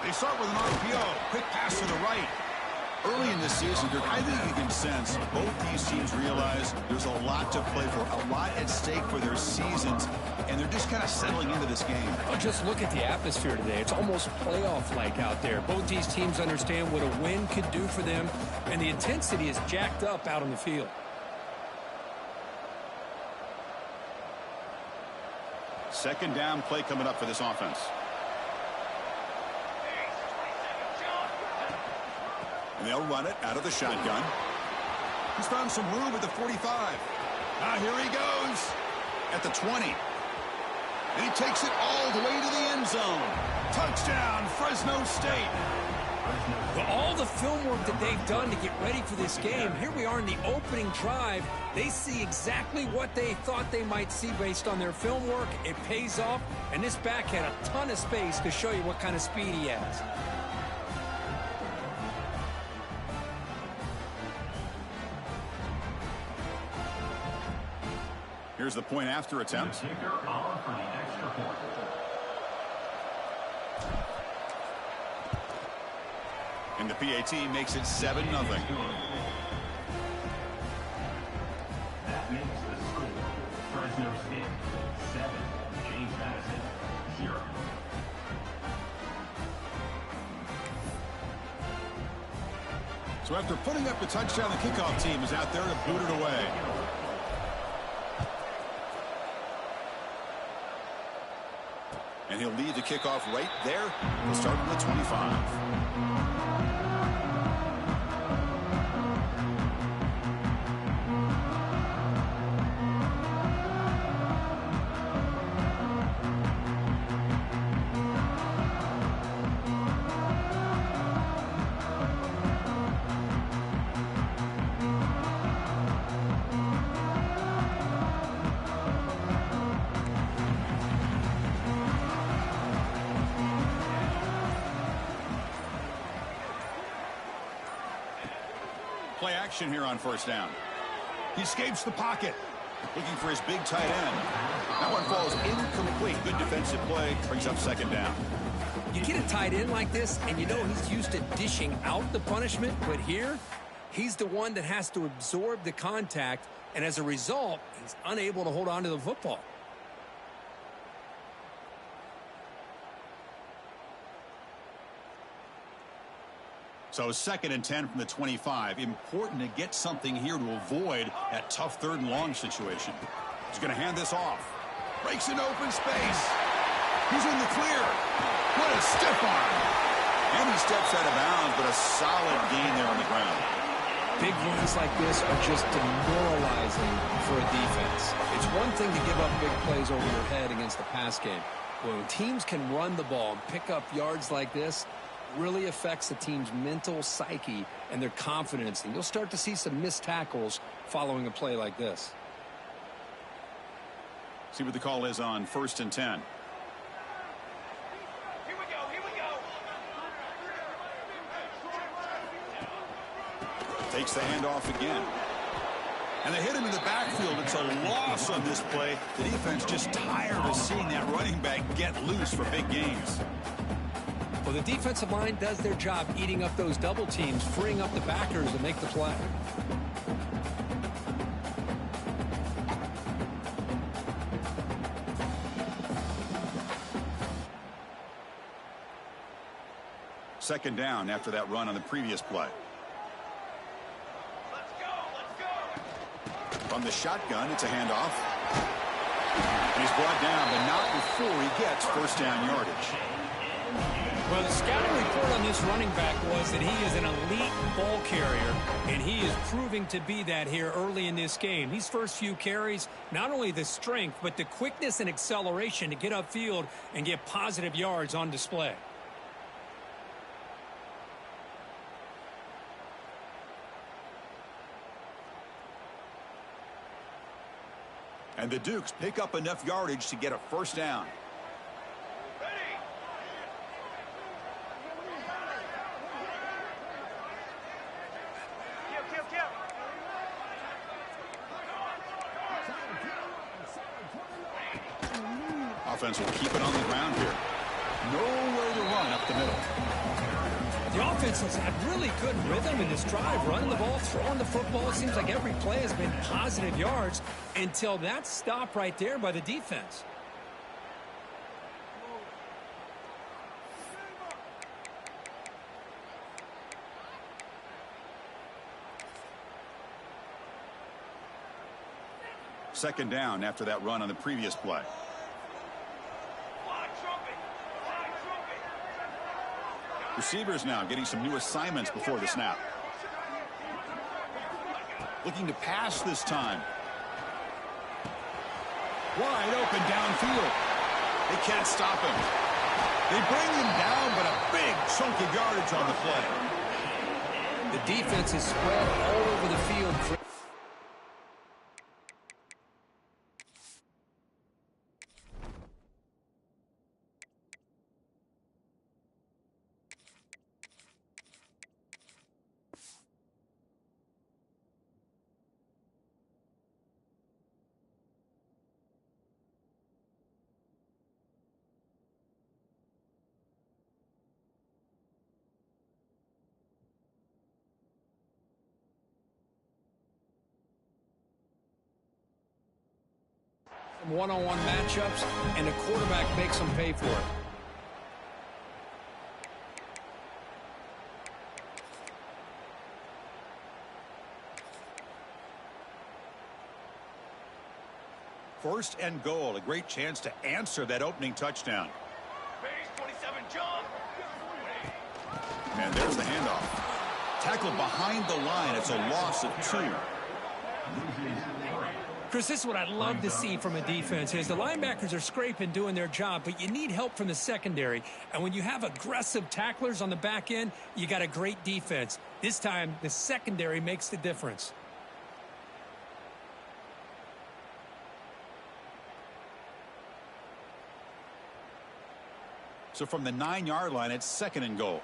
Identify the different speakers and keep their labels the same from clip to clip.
Speaker 1: They start with an RPO. Quick pass to the right. Early in this season, Dirk, I think you can sense both these teams realize there's a lot to play for, a lot at stake for their seasons, and they're just kind of settling into this game.
Speaker 2: Oh, just look at the atmosphere today. It's almost playoff-like out there. Both these teams understand what a win could do for them, and the intensity is jacked up out on the field.
Speaker 1: Second down play coming up for this offense. And they'll run it out of the shotgun. He's found some room at the 45. Now here he goes at the 20. And he takes it all the way to the end zone. Touchdown, Fresno State.
Speaker 2: Well, all the film work that they've done to get ready for this game, here we are in the opening drive. They see exactly what they thought they might see based on their film work. It pays off, and this back had a ton of space to show you what kind of speed he has.
Speaker 1: Here's the point after attempt. And the PAT makes it 7-0.
Speaker 3: That makes the score Fresno St 7, James Madison 0.
Speaker 1: So after putting up the touchdown, the kickoff team is out there to boot it away. And he'll lead the kickoff right there. We'll start on the 25. Play action here on first down. He escapes the pocket, looking for his big tight end. That one falls incomplete. Good defensive play, brings up second down.
Speaker 2: You get a tight end like this, and you know he's used to dishing out the punishment, but here, he's the one that has to absorb the contact, and as a result, he's unable to hold on to the football.
Speaker 1: So 2nd and 10 from the 25. Important to get something here to avoid that tough 3rd and long situation. He's going to hand this off. Breaks an open space. He's in the clear. What a stiff arm. And he steps out of bounds, but a solid gain there on the ground.
Speaker 2: Big runs like this are just demoralizing for a defense. It's one thing to give up big plays over your head against the pass game. When teams can run the ball and pick up yards like this, really affects the team's mental psyche and their confidence, and you'll start to see some missed tackles following a play like this.
Speaker 1: See what the call is on 1st and 10.
Speaker 4: Here we go.
Speaker 1: Takes the handoff again. And they hit him in the backfield. It's a loss on this play. The defense just tired of seeing that running back get loose for big gains.
Speaker 2: Well, the defensive line does their job eating up those double teams, freeing up the backers to make the play.
Speaker 1: Second down after that run on the previous play.
Speaker 4: Let's go.
Speaker 1: From the shotgun, it's a handoff. And he's brought down, but not before he gets first down yardage.
Speaker 2: Well, the scouting report on this running back was that he is an elite ball carrier, and he is proving to be that here early in this game. These first few carries, not only the strength, but the quickness and acceleration to get upfield and get positive yards on display.
Speaker 1: And the Dukes pick up enough yardage to get a first down. Offense will keep it on the ground here. Nowhere to run up the middle.
Speaker 2: The offense has had really good rhythm in this drive, running the ball, throwing the football. It seems like every play has been positive yards until that stop right there by the defense.
Speaker 1: Second down after that run on the previous play. Receivers now getting some new assignments before the snap. Looking to pass this time. Wide open downfield. They can't stop him. They bring him down, but a big chunk of yardage on the play.
Speaker 2: The defense is spread all over the field. One-on-one matchups, and the quarterback makes them pay for it.
Speaker 1: First and goal, a great chance to answer that opening touchdown.
Speaker 4: Base 27, jump.
Speaker 1: And there's the handoff. Tackled behind the line. It's a loss of 2.
Speaker 2: Chris, this is what I'd love to see from a defense is the linebackers are scraping, doing their job, but you need help from the secondary. And when you have aggressive tacklers on the back end, you got a great defense. This time, the secondary makes the difference.
Speaker 1: So from the 9-yard line, it's second and goal.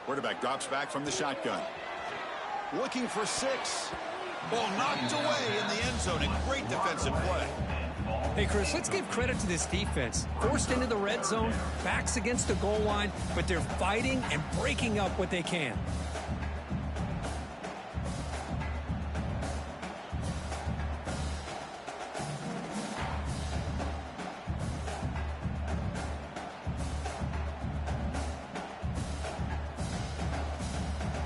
Speaker 1: Quarterback drops back from the shotgun. Looking for 6. Ball knocked away in the end zone. A great defensive play.
Speaker 2: Hey, Chris, let's give credit to this defense. Forced into the red zone, backs against the goal line, but they're fighting and breaking up what they can.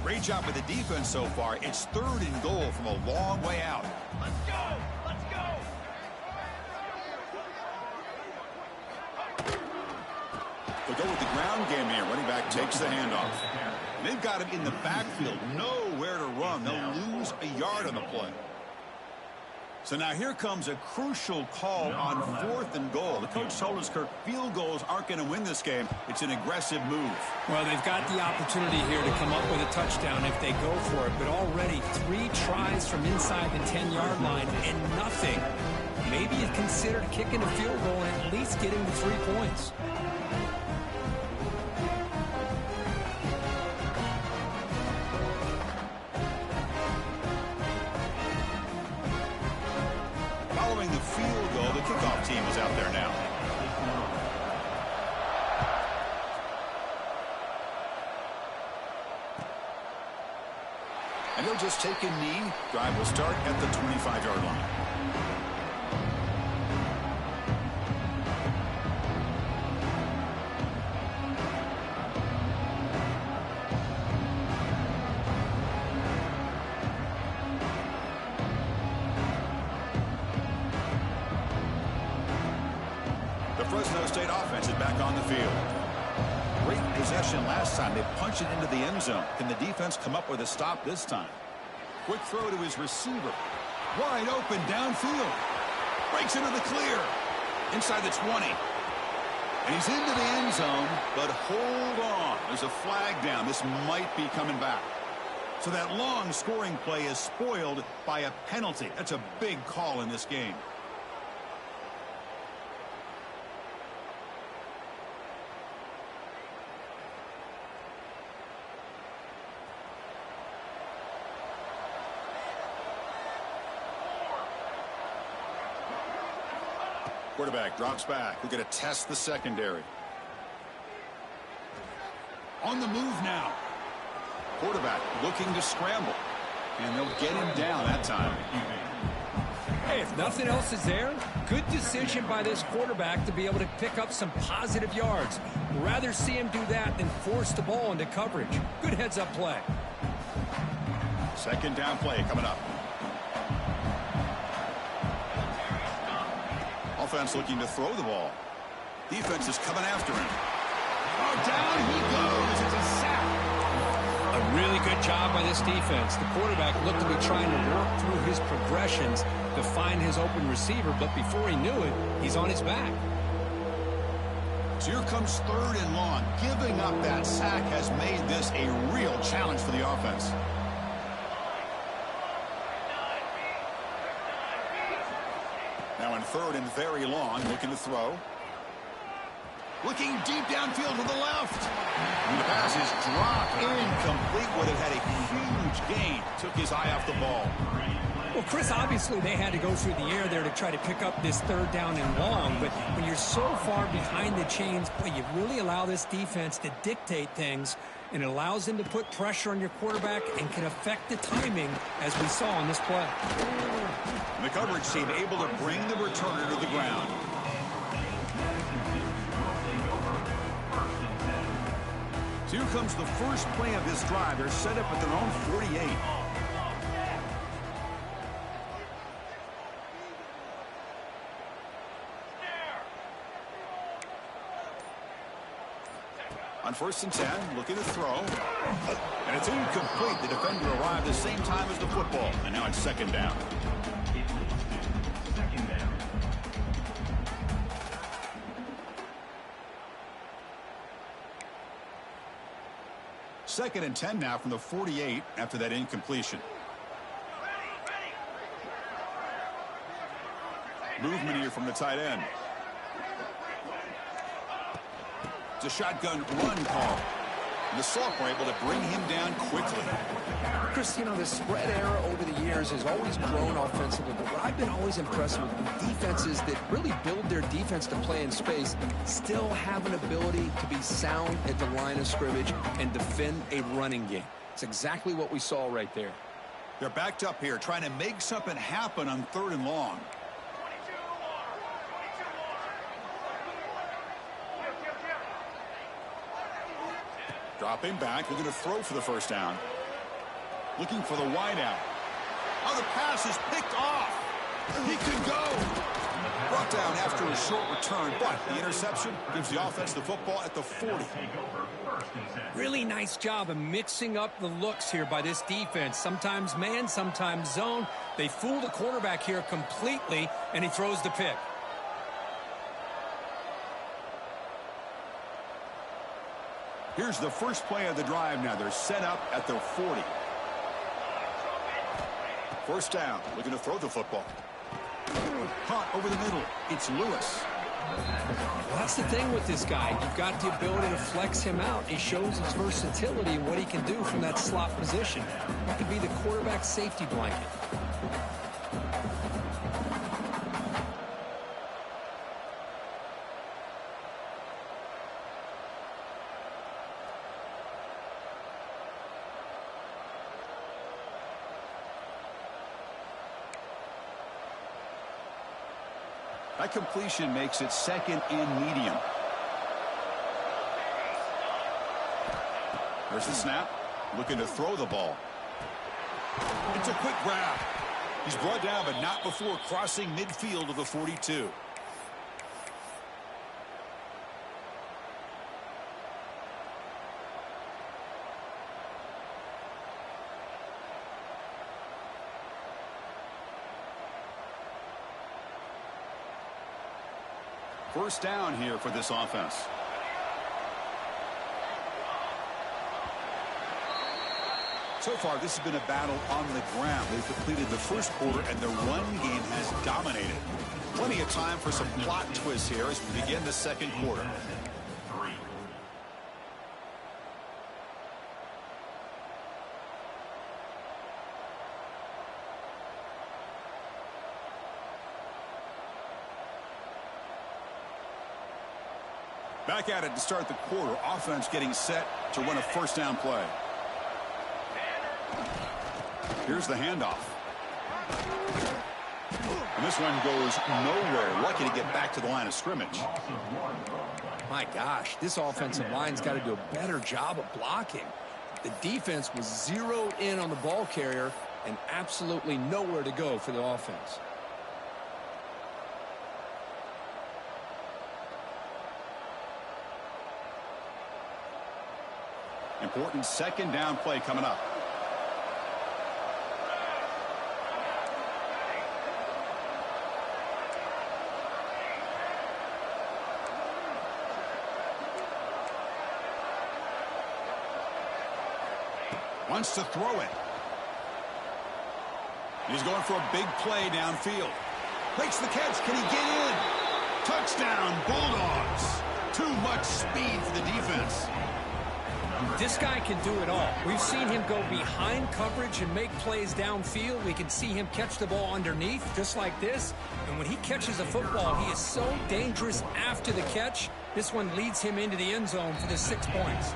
Speaker 1: Great job with the defense so far. It's third and goal from a long way out.
Speaker 4: Let's go! Let's go!
Speaker 1: They'll go with the ground game here. Running back takes the handoff. They've got him in the backfield. Nowhere to run. They'll lose a yard on the play. So now here comes a crucial call on fourth and goal. The coach told us, Kirk, field goals aren't going to win this game. It's an aggressive move.
Speaker 2: Well, they've got the opportunity here to come up with a touchdown if they go for it. But already 3 tries from inside the 10-yard line and nothing. Maybe you consider kicking a field goal and at least getting the 3 points.
Speaker 1: Following the field goal, the kickoff team is out there now. And they'll just take a knee. Drive will start at the 25-yard line. The Fresno State offense is back on the field. Great possession last time. They punched it into the end zone. Can the defense come up with a stop this time? Quick throw to his receiver. Wide open downfield. Breaks into the clear. Inside the 20. And he's into the end zone, but hold on. There's a flag down. This might be coming back. So that long scoring play is spoiled by a penalty. That's a big call in this game. Quarterback drops back. We're going to test the secondary. On the move now. Quarterback looking to scramble. And they'll get him down that time.
Speaker 2: Hey, if nothing else is there, good decision by this quarterback to be able to pick up some positive yards. Rather see him do that than force the ball into coverage. Good heads-up play.
Speaker 1: Second down play coming up. Offense looking to throw the ball. Defense is coming after him. Oh, down he goes. It's a sack.
Speaker 2: A really good job by this defense. The quarterback looked to be trying to work through his progressions to find his open receiver, but before he knew it, he's on his back.
Speaker 1: So here comes third and long. Giving up that sack has made this a real challenge for the offense. Now in third and very long, looking to throw. Looking deep downfield to the left. And the pass is dropped. Incomplete. Would have had a huge gain. Took his eye off the ball.
Speaker 2: Well, Chris, obviously they had to go through the air there to try to pick up this third down and long. But when you're so far behind the chains, boy, you really allow this defense to dictate things. And it allows them to put pressure on your quarterback and can affect the timing, as we saw on this play.
Speaker 1: The coverage team able to bring the returner to the ground. So here comes the first play of this drive. They're set up at their own 48. On 1st and 10, looking to throw. And it's incomplete. The defender arrived the same time as the football. And now it's second down. Second and 10 now from the 48 after that incompletion. Movement here from the tight end. It's a shotgun run call. And the sophomore able to bring him down quickly.
Speaker 2: Chris, you know, the spread era over the years has always grown offensively, but what I've been always impressed with defenses that really build their defense to play in space still have an ability to be sound at the line of scrimmage and defend a running game. It's exactly what we saw right there.
Speaker 1: They're backed up here trying to make something happen on third and long. Dropping back, looking to throw for the first down. Looking for the wideout. Oh, the pass is picked off. He can go. Brought down after a short return, but the interception gives the offense the football at the 40.
Speaker 2: Really nice job of mixing up the looks here by this defense. Sometimes man, sometimes zone. They fool the quarterback here completely, and he throws the pick.
Speaker 1: Here's the first play of the drive now. They're set up at their 40. First down, looking to throw the football. Caught over the middle. It's Lewis.
Speaker 2: Well, that's the thing with this guy. You've got the ability to flex him out. He shows his versatility and what he can do from that slot position. He could be the quarterback safety blanket.
Speaker 1: That completion makes it second and medium. There's the snap. Looking to throw the ball. It's a quick grab. He's brought down, but not before crossing midfield of the 42. First down here for this offense. So far, this has been a battle on the ground. They've completed the first quarter, and the run game has dominated. Plenty of time for some plot twists here as we begin the second quarter. Back at it to start the quarter. Offense getting set to run a first down play. Here's the handoff. And this one goes nowhere. Lucky to get back to the line of scrimmage.
Speaker 2: My gosh, this offensive line's got to do a better job of blocking. The defense was zeroed in on the ball carrier and absolutely nowhere to go for the offense.
Speaker 1: Important second down play coming up. Wants to throw it. He's going for a big play downfield. Makes the catch. Can he get in? Touchdown, Bulldogs. Too much speed for the defense.
Speaker 2: This guy can do it all. We've seen him go behind coverage and make plays downfield. We can see him catch the ball underneath, just like this. And when he catches a football, he is so dangerous after the catch. This one leads him into the end zone for the 6 points.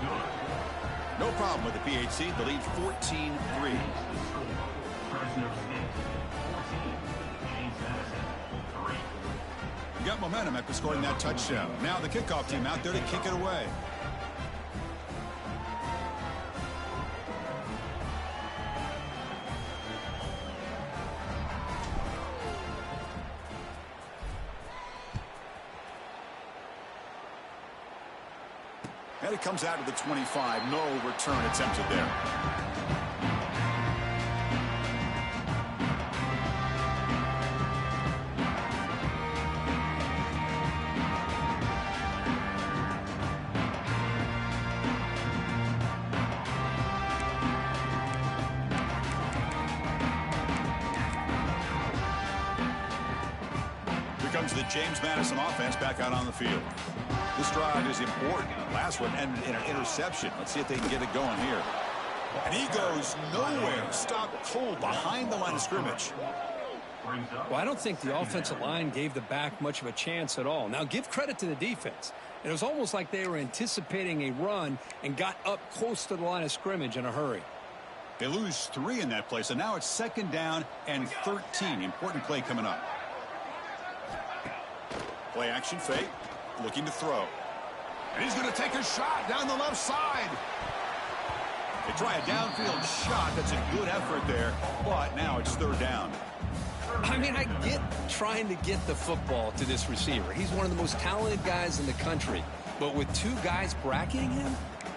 Speaker 1: No problem with the PHC. The lead 14-3.
Speaker 3: Fresno State 14, James Madison 3.
Speaker 1: You got momentum after scoring that touchdown. Now the kickoff team out there to kick it away. And it comes out to the 25. No return attempted there. Here comes the James Madison offense back out on the field. This drive is important. Last one ended in an interception. Let's see if they can get it going here. And he goes nowhere. Stopped cold behind the line of scrimmage.
Speaker 2: Well, I don't think the offensive line gave the back much of a chance at all. Now, give credit to the defense. It was almost like they were anticipating a run and got up close to the line of scrimmage in a hurry.
Speaker 1: They lose 3 in that play, so now it's second down and 13. Important play coming up. Play action fake. Looking to throw. And he's going to take a shot down the left side. They try a downfield shot. That's a good effort there. But now it's third down.
Speaker 2: I mean, I get trying to get the football to this receiver. He's one of the most talented guys in the country. But with 2 guys bracketing him,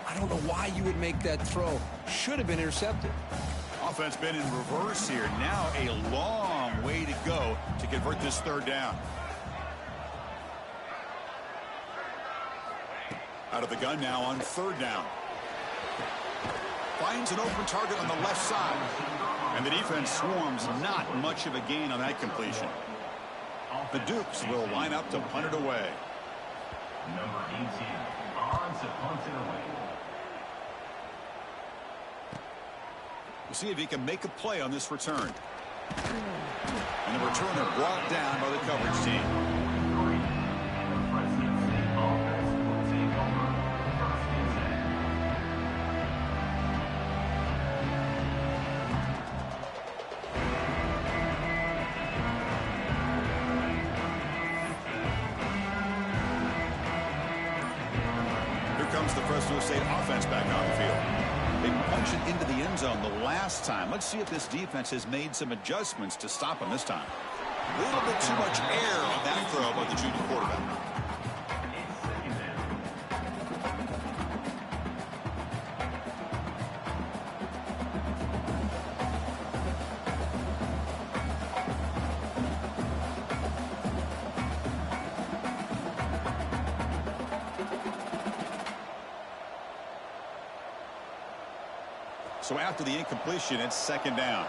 Speaker 2: I don't know why you would make that throw. Should have been intercepted.
Speaker 1: Offense been in reverse here. Now a long way to go to convert this third down. Out of the gun now on third down. Finds an open target on the left side. And the defense swarms. Not much of a gain on that completion. The Dukes will line up to punt it away.
Speaker 3: Number 18 on to punt it away.
Speaker 1: We'll see if he can make a play on this return. And the returner brought down by the coverage team.
Speaker 3: The Fresno State offense will take over first and 10.
Speaker 1: Here comes the Fresno State offense back on the field. They punched it into the end zone the last time. Let's see if this defense has made some adjustments to stop them this time. A little bit too much air on that throw by the junior quarterback.
Speaker 3: It's second down.
Speaker 1: So after the incompletion, it's second down.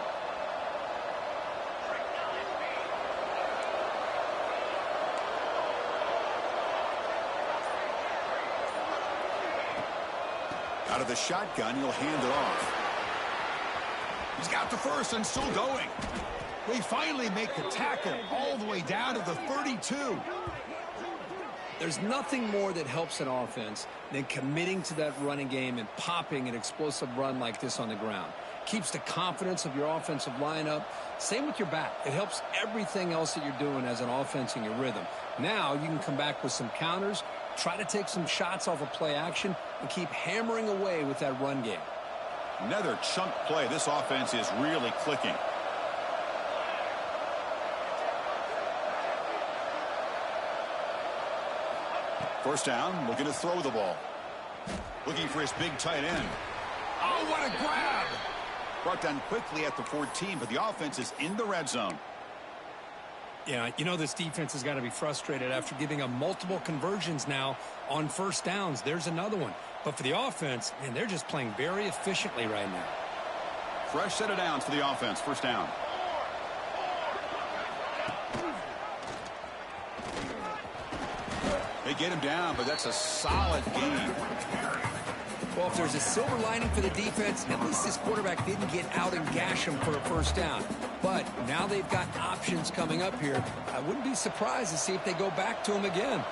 Speaker 1: Out of the shotgun, he'll hand it off. He's got the first and still going. They finally make the tackle all the way down to the 32.
Speaker 2: There's nothing more that helps an offense than committing to that running game and popping an explosive run like this on the ground. Keeps the confidence of your offensive lineup. Same with your back. It helps everything else that you're doing as an offense in your rhythm. Now you can come back with some counters, try to take some shots off of play action, and keep hammering away with that run game.
Speaker 1: Another chunk play. This offense is really clicking. First down, looking to throw the ball. Looking for his big tight end. Oh, what a grab! Brought down quickly at the 14, but the offense is in the red zone.
Speaker 2: Yeah, you know this defense has got to be frustrated after giving up multiple conversions now on first downs. There's another one. But for the offense, man, they're just playing very efficiently right now.
Speaker 1: Fresh set of downs for the offense. First down. They get him down, but that's a solid gain.
Speaker 2: Well, if there's a silver lining for the defense, at least this quarterback didn't get out and gash him for a first down. But now they've got options coming up here. I wouldn't be surprised to see if they go back to him again.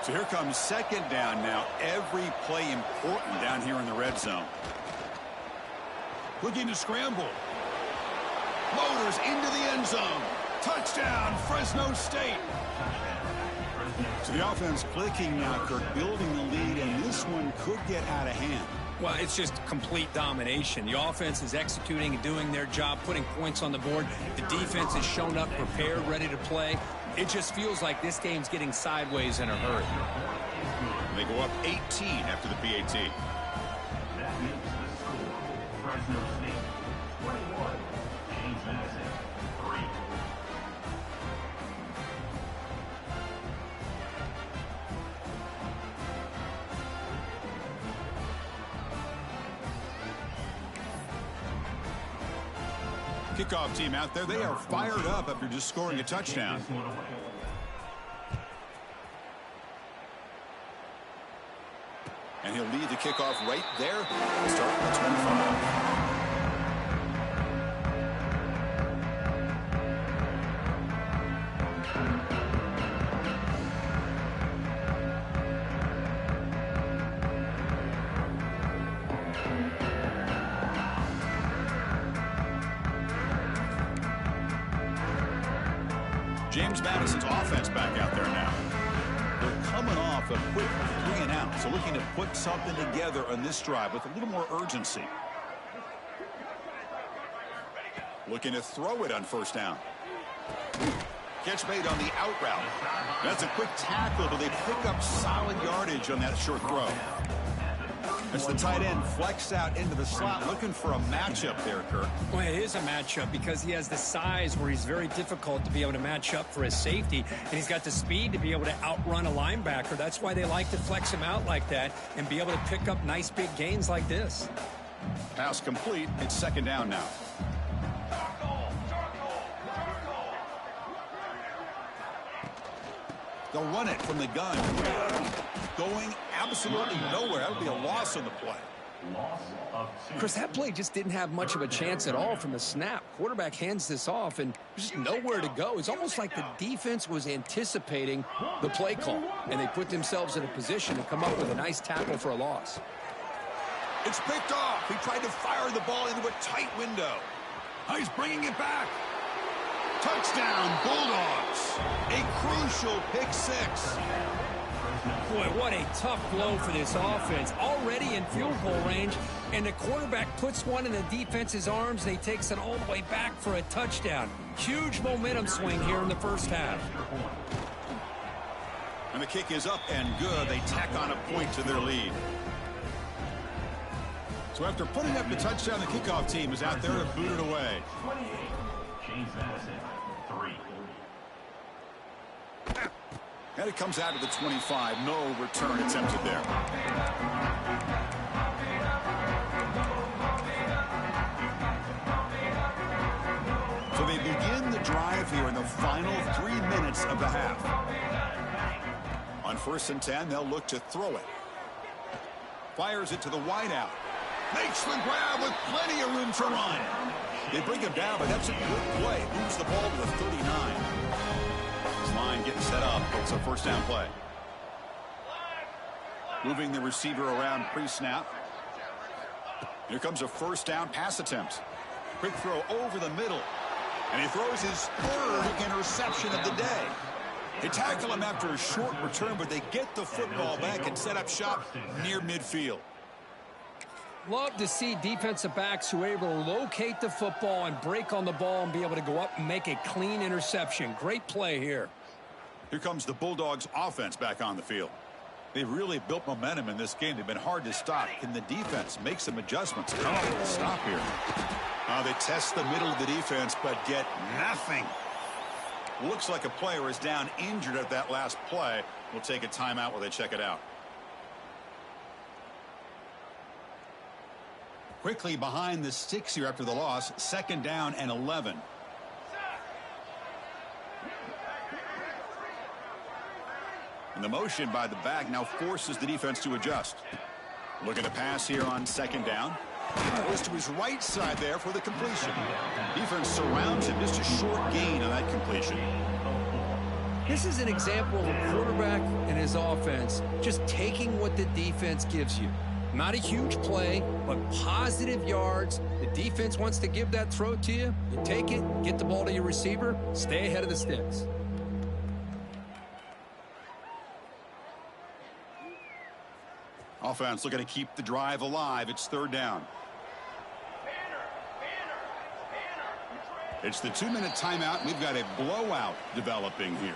Speaker 1: So here comes second down now. Every play important down here in the red zone. Looking to scramble. Motors into the end zone. Touchdown, Fresno State. So the offense clicking now, Kirk, building the lead, and this one could get out of hand.
Speaker 2: Well, it's just complete domination. The offense is executing and doing their job, putting points on the board. The defense has shown up prepared, ready to play. It just feels like this game's getting sideways in a hurry.
Speaker 1: And they go up 18 after the PAT.
Speaker 3: That makes the score. Fresno State 21, James Madison 3.
Speaker 1: Kickoff team out there, they are fired up after just scoring a touchdown. And he'll lead the kickoff right there, starting at 25. James Madison's offense back out there now. They're coming off a quick 3-and-out, so looking to put something together on this drive with a little more urgency. Looking to throw it on first down. Catch made on the out route. That's a quick tackle, but they pick up solid yardage on that short throw. As the tight end flexed out into the slot, looking for a matchup there, Kirk.
Speaker 2: Well, it is a matchup because he has the size where he's very difficult to be able to match up for his safety, and he's got the speed to be able to outrun a linebacker. That's why they like to flex him out like that and be able to pick up nice big gains like this.
Speaker 1: Pass complete. It's second down now. They'll run it from the gun. Going absolutely nowhere. That would be a loss on the play.
Speaker 3: Loss of 2.
Speaker 2: Chris, that play just didn't have much of a chance at all from the snap. Quarterback hands this off, and there's just nowhere to go. It's almost like the defense was anticipating the play call, and they put themselves in a position to come up with a nice tackle for a loss.
Speaker 1: It's picked off. He tried to fire the ball into a tight window. Oh, he's bringing it back. Touchdown, Bulldogs. A crucial pick six.
Speaker 2: Boy, what a tough blow for this offense. Already in field goal range, and the quarterback puts one in the defense's arms, and he takes it all the way back for a touchdown. Huge momentum swing here in the first half.
Speaker 1: And the kick is up and good. They tack on a point to their lead. So after putting up the touchdown, the kickoff team is out there to boot it away.
Speaker 3: 28, James Madison 3.
Speaker 1: And it comes out to the 25. No return attempted there. So they begin the drive here in the final 3 minutes of the half. On 1st and 10, they'll look to throw it. Fires it to the wideout. Makes the grab with plenty of room to run. They bring him down, but that's a good play. Moves the ball to the 39. Line getting set up. It's a first down play. Moving the receiver around pre-snap. Here comes a first down pass attempt. Quick throw over the middle. And he throws his third interception of the day. They tackle him after a short return, but they get the football back and set up shop near midfield.
Speaker 2: Love to see defensive backs who are able to locate the football and break on the ball and be able to go up and make a clean interception. Great play here.
Speaker 1: Here comes the Bulldogs offense back on the field. They've really built momentum in this game. They've been hard to stop. Can the defense make some adjustments? Come up with a stop here. They test the middle of the defense, but get nothing. Looks like a player is down injured at that last play. We'll take a timeout while they check it out. Quickly behind the sticks here after the loss. 2nd down and 11. And the motion by the back now forces the defense to adjust. Look at the pass here on 2nd down. Goes to his right side there for the completion. Defense surrounds him. Just a short gain on that completion.
Speaker 2: This is an example of a quarterback and his offense just taking what the defense gives you. Not a huge play, but positive yards. The defense wants to give that throw to you. You take it, get the ball to your receiver, stay ahead of the sticks.
Speaker 1: Offense looking to keep the drive alive. It's 3rd down. It's the 2-minute timeout. We've got a blowout developing here.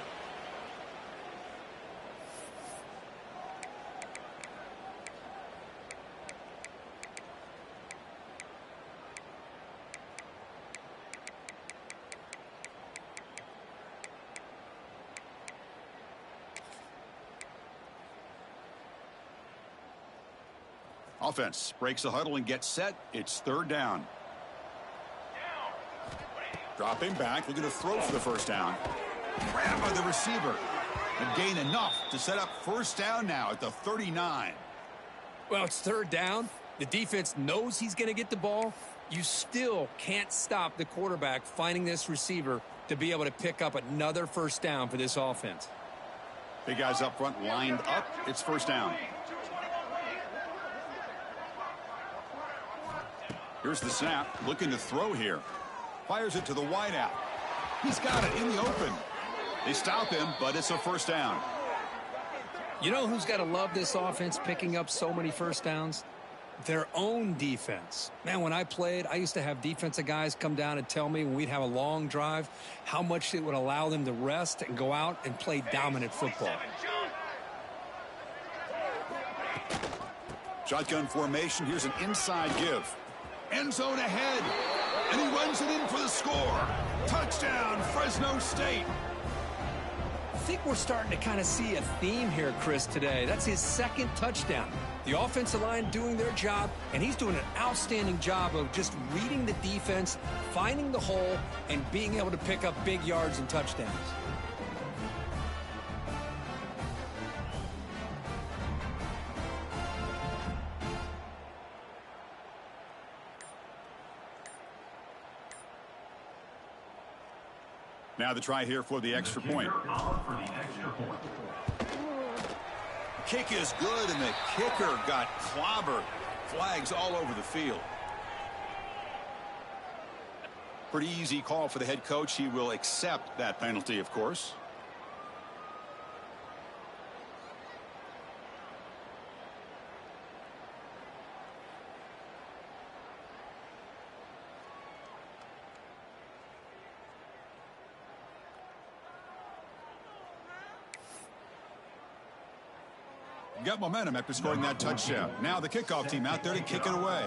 Speaker 1: Offense breaks the huddle and gets set. It's 3rd down. Dropping back, looking to throw for the first down. Grab by the receiver. And gain enough to set up 1st down now at the 39.
Speaker 2: Well, it's 3rd down. The defense knows he's going to get the ball. You still can't stop the quarterback finding this receiver to be able to pick up another 1st down for this offense.
Speaker 1: Big guys up front lined up. It's 1st down. Here's the snap. Looking to throw here. Fires it to the wideout. He's got it in the open. They stop him, but it's a 1st down.
Speaker 2: You know who's got to love this offense picking up so many 1st downs? Their own defense. Man, when I played, I used to have defensive guys come down and tell me when we'd have a long drive how much it would allow them to rest and go out and play dominant football.
Speaker 1: Shotgun formation. Here's an inside give. End zone ahead. And he runs it in for the score. Touchdown, Fresno State.
Speaker 2: I think we're starting to kind of see a theme here, Chris, today. That's his 2nd touchdown. The offensive line doing their job, and he's doing an outstanding job of just reading the defense, finding the hole, and being able to pick up big yards and touchdowns.
Speaker 1: Now the try here for the extra point. Kick is good, and the kicker got clobbered. Flags all over the field. Pretty easy call for the head coach. He will accept that penalty, of course. Got momentum after scoring that touchdown. Now the kickoff team out there to kick it away.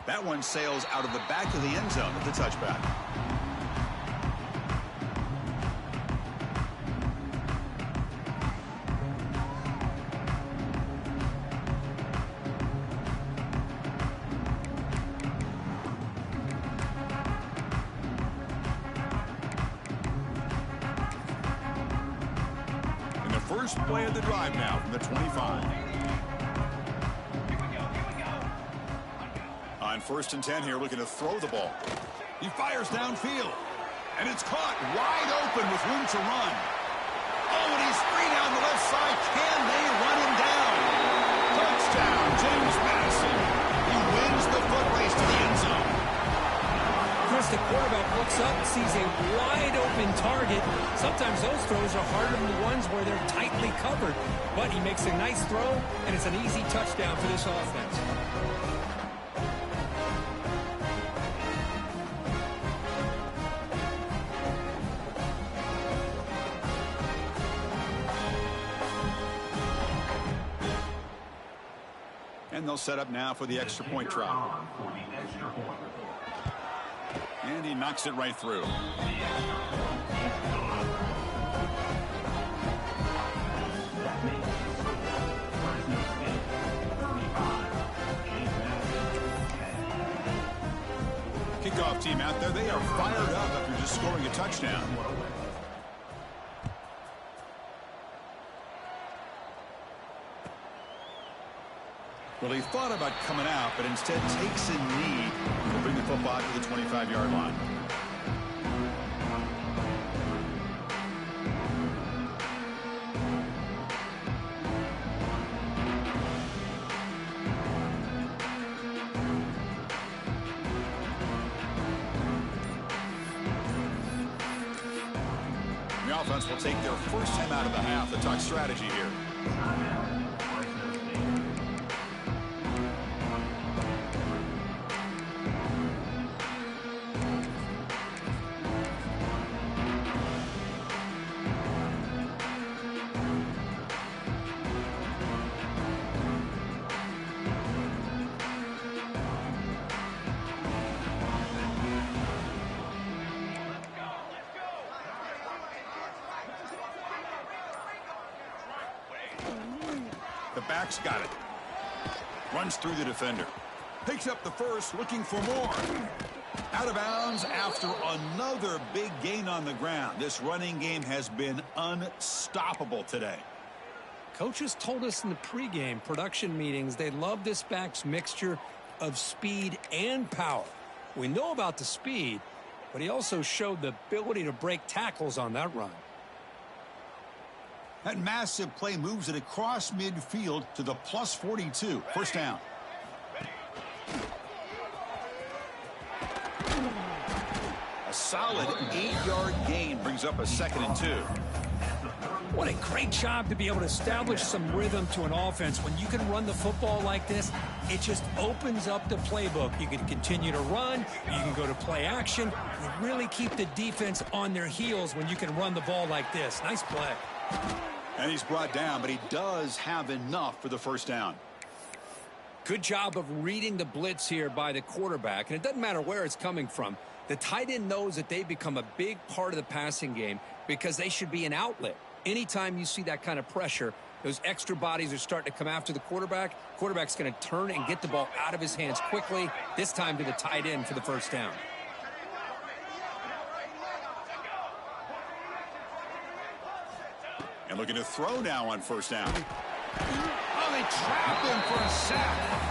Speaker 1: That one sails out of the back of the end zone at the touchback. First play of the drive now from the 25. On 1st and 10 here, looking to throw the ball. He fires downfield. And it's caught wide open with room to run. Oh, and he's free down the left side. Can they run him down? Touchdown, James Madison. He wins the foot race to the end zone.
Speaker 2: Chris, the quarterback looks up, sees a wide-open target. Sometimes those throws are harder than the ones where they're tightly covered. But he makes a nice throw, and it's an easy touchdown for this offense.
Speaker 1: And they'll set up now for the extra point try. And he knocks it right through. Kickoff team out there, they are fired up after just scoring a touchdown. Well, he thought about coming out, but instead takes a knee to bring the football to the 25-yard line. The offense will take their first time out of the half. The talk strategy here. The back's got it. Runs through the defender. Picks up the first, looking for more. Out of bounds after another big gain on the ground. This running game has been unstoppable today.
Speaker 2: Coaches told us in the pregame production meetings they love this back's mixture of speed and power. We know about the speed, but he also showed the ability to break tackles on that run.
Speaker 1: That massive play moves it across midfield to the plus 42. First down. A solid 8-yard gain brings up a 2nd and 2.
Speaker 2: What a great job to be able to establish some rhythm to an offense. When you can run the football like this, it just opens up the playbook. You can continue to run. You can go to play action. You really keep the defense on their heels when you can run the ball like this. Nice play.
Speaker 1: And he's brought down, but he does have enough for the first down.
Speaker 2: Good job of reading the blitz here by the quarterback. And it doesn't matter where it's coming from. The tight end knows that they become a big part of the passing game because they should be an outlet. Anytime you see that kind of pressure, those extra bodies are starting to come after the quarterback. Quarterback's going to turn and get the ball out of his hands quickly, this time to the tight end for the first down.
Speaker 1: And looking to throw now on first down. Oh, they trapped him for a sack.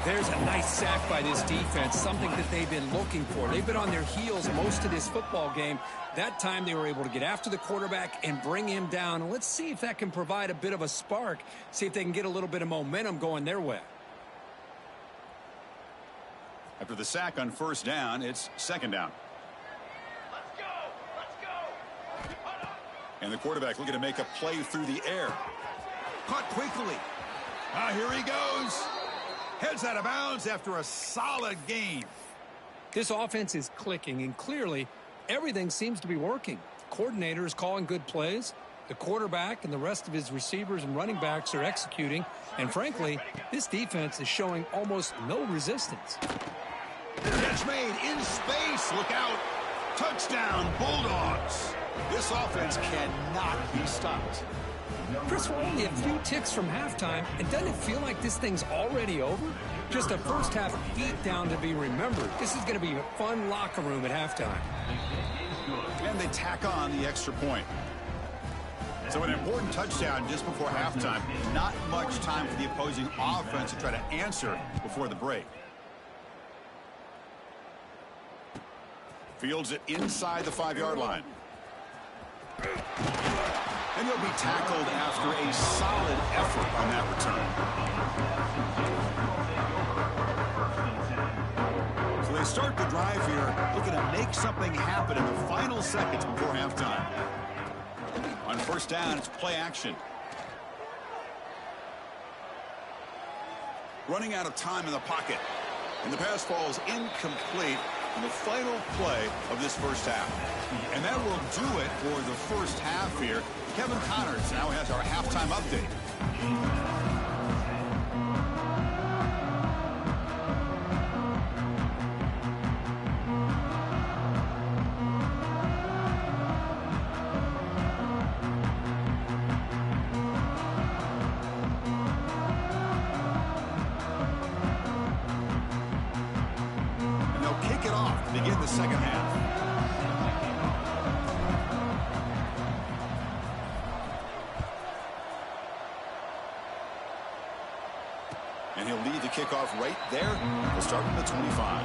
Speaker 2: There's a nice sack by this defense, something that they've been looking for. They've been on their heels most of this football game. That time they were able to get after the quarterback and bring him down. And let's see if that can provide a bit of a spark, see if they can get a little bit of momentum going their way.
Speaker 1: After the sack on first down, it's 2nd down.
Speaker 4: Let's go! Let's go!
Speaker 1: And the quarterback looking to make a play through the air. Caught quickly. Here he goes. Heads out of bounds after a solid gain.
Speaker 2: This offense is clicking, and clearly everything seems to be working. The coordinator is calling good plays. The quarterback and the rest of his receivers and running backs are executing. And frankly, this defense is showing almost no resistance.
Speaker 1: Catch made in space. Look out. Touchdown, Bulldogs. This offense cannot be stopped.
Speaker 2: Chris, we're only a few ticks from halftime, and doesn't it feel like this thing's already over? Just a first half beatdown to be remembered. This is going to be a fun locker room at halftime.
Speaker 1: And they tack on the extra point. So an important touchdown just before halftime. Not much time for the opposing offense to try to answer before the break. Fields it inside the 5-yard line. And he'll be tackled after a solid effort on that return. So they start the drive here, looking to make something happen in the final seconds before halftime. On first down, it's play action. Running out of time in the pocket. And the pass falls incomplete in the final play of this first half. And that will do it for the first half here. Kevin Connors now has our halftime update. And they'll kick it off to begin the second half. And he'll lead the kickoff right there. We'll start from the 25.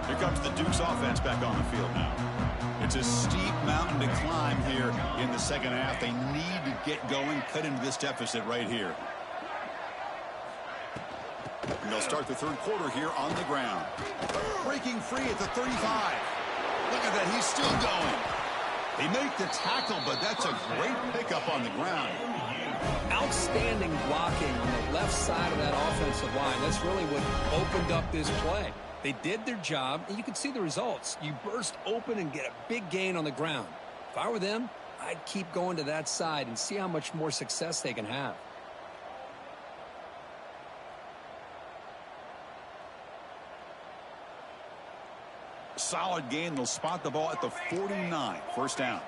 Speaker 1: Here comes the Duke's offense back on the field now. It's a steep mountain to climb here in the second half. They need to get going, cut into this deficit right here. And they'll start the third quarter here on the ground. Breaking free at the 35. Look at that, he's still going. They make the tackle, but that's a great pickup on the ground.
Speaker 2: Outstanding blocking on the left side of that offensive line. That's really what opened up this play. They did their job, and you can see the results. You burst open and get a big gain on the ground. If I were them, I'd keep going to that side and see how much more success they can have.
Speaker 1: Solid gain. They'll spot the ball at the 49. First down.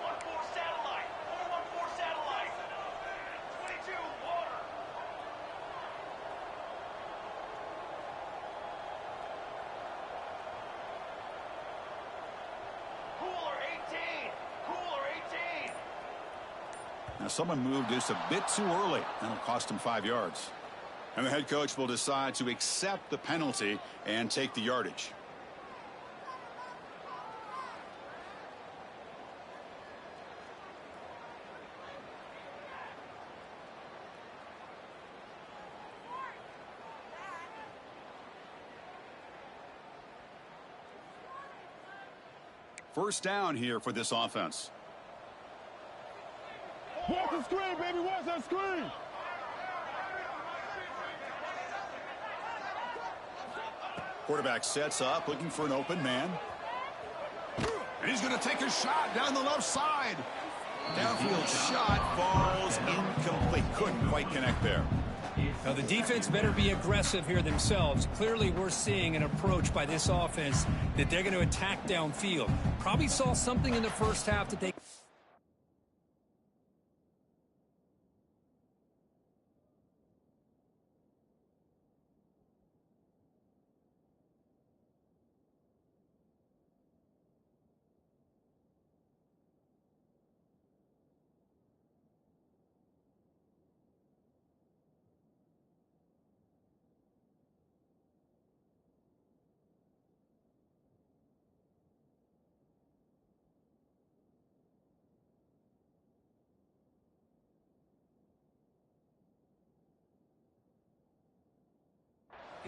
Speaker 4: 414 satellite. 414 satellite. 22 water. Cooler 18. Cooler 18.
Speaker 1: Now someone moved just a bit too early. That'll cost him 5 yards. And the head coach will decide to accept the penalty and take the yardage. First down here for this offense.
Speaker 5: Watch the screen, baby. Watch that screen.
Speaker 1: Quarterback sets up, looking for an open man. And he's going to take a shot down the left side. Downfield shot falls incomplete. Couldn't quite connect there.
Speaker 2: Now, the defense better be aggressive here themselves. Clearly, we're seeing an approach by this offense that they're going to attack downfield. Probably saw something in the first half that they...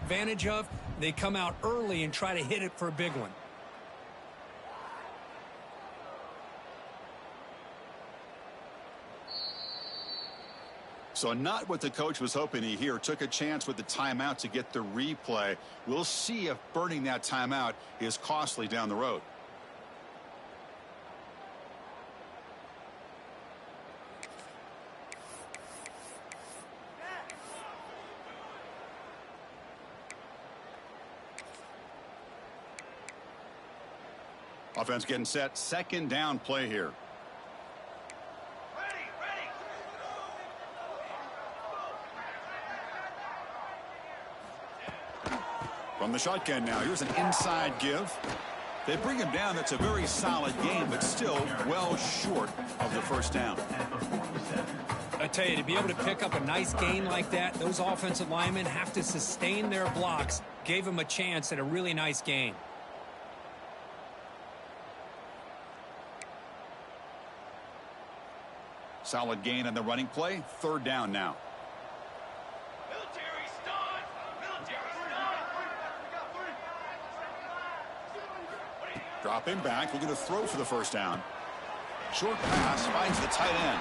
Speaker 2: advantage of. They come out early and try to hit it for a big one.
Speaker 1: So not what the coach was hoping to hear. Took a chance with the timeout to get the replay. We'll see if burning that timeout is costly down the road. Offense getting set. Second down play here. From the shotgun now, here's an inside give. They bring him down. That's a very solid game, but still well short of the first down.
Speaker 2: I tell you, to be able to pick up a nice gain like that, those offensive linemen have to sustain their blocks. Gave him a chance at a really nice gain.
Speaker 1: Solid gain on the running play. Third down now.
Speaker 4: Military stun! Military stun!
Speaker 1: Drop him back. Looking to throw for the first down. Short pass finds the tight end.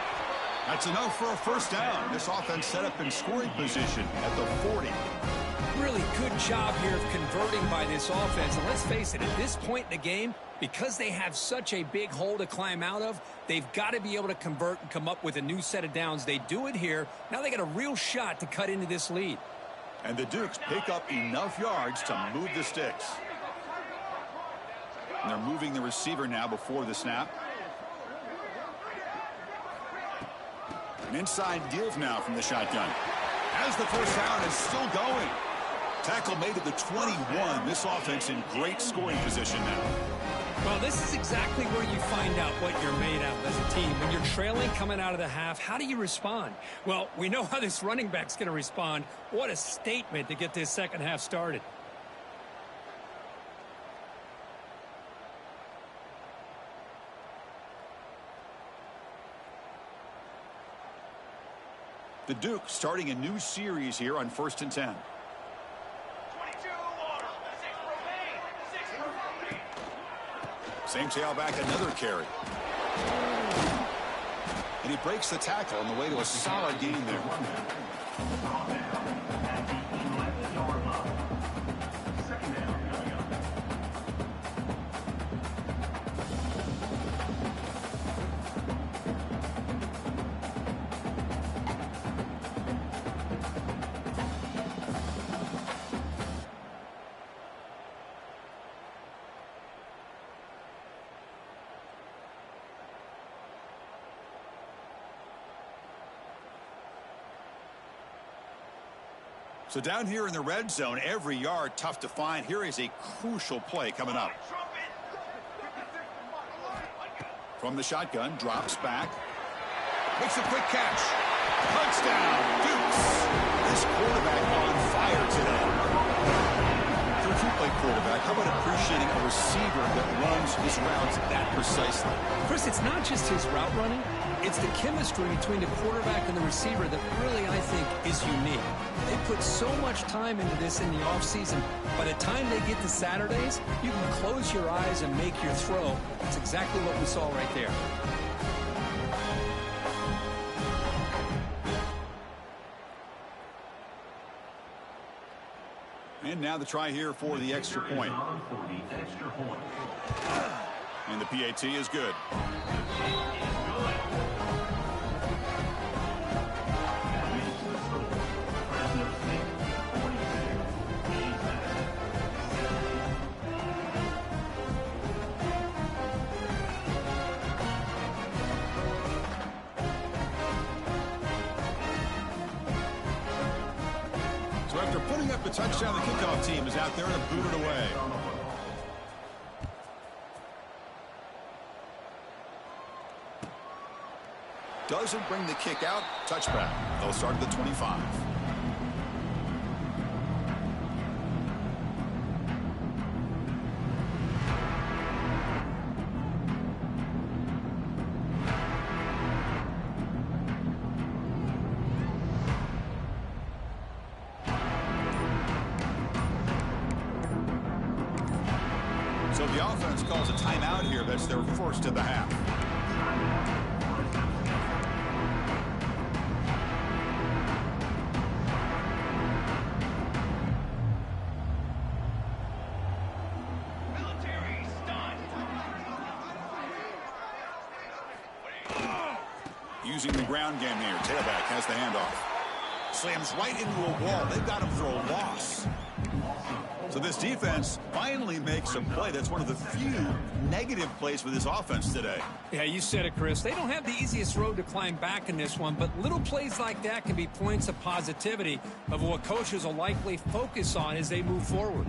Speaker 1: That's enough for a first down. This offense set up in scoring position at the 40.
Speaker 2: Really good job here of converting by this offense. And let's face it, at this point in the game, because they have such a big hole to climb out of, they've got to be able to convert and come up with a new set of downs. They do it here. Now they got a real shot to cut into this lead.
Speaker 1: And the Dukes pick up enough yards to move the sticks. And they're moving the receiver now before the snap. An inside give now from the shotgun. As the first down is still going. Tackle made at the 21. This offense in great scoring position now.
Speaker 2: Well, this is exactly where you find out what you're made of as a team. When you're trailing coming out of the half, how do you respond? Well, we know how this running back's going to respond. What a statement to get this second half started.
Speaker 1: The Dukes starting a new series here on 1st and 10.
Speaker 4: 22 water. 6 remain.
Speaker 1: Same tailback, another carry. And he breaks the tackle on the way to a solid gain there.
Speaker 3: Second down coming up.
Speaker 1: So down here in the red zone, every yard tough to find. Here is a crucial play coming up. From the shotgun, drops back. Makes a quick catch. Touchdown, Dukes. This quarterback on fire today. For a two-play quarterback, how about appreciating a receiver that runs his routes that precisely?
Speaker 2: Chris, it's not just his route running. It's the chemistry between the quarterback and the receiver that really, I think, is unique. They put so much time into this in the offseason. By the time they get to Saturdays, you can close your eyes and make your throw. That's exactly what we saw right there.
Speaker 1: And now the try here for the extra point. And the PAT is good.
Speaker 3: Fresno St, 46.
Speaker 1: So after putting up the touchdown, the kickoff team is out there to boot it away. Doesn't bring the kick out. Touchback. They'll start at the 25. So the offense calls a timeout here. That's their first of the half.
Speaker 4: Military stun!
Speaker 1: Using the ground game here. Tailback has the handoff. Slams right into a wall. They've got him for a loss. So this defense finally makes a play. That's one of the few negative plays for this offense today.
Speaker 2: Yeah, you said it, Chris. They don't have the easiest road to climb back in this one, but little plays like that can be points of positivity of what coaches will likely focus on as they move forward.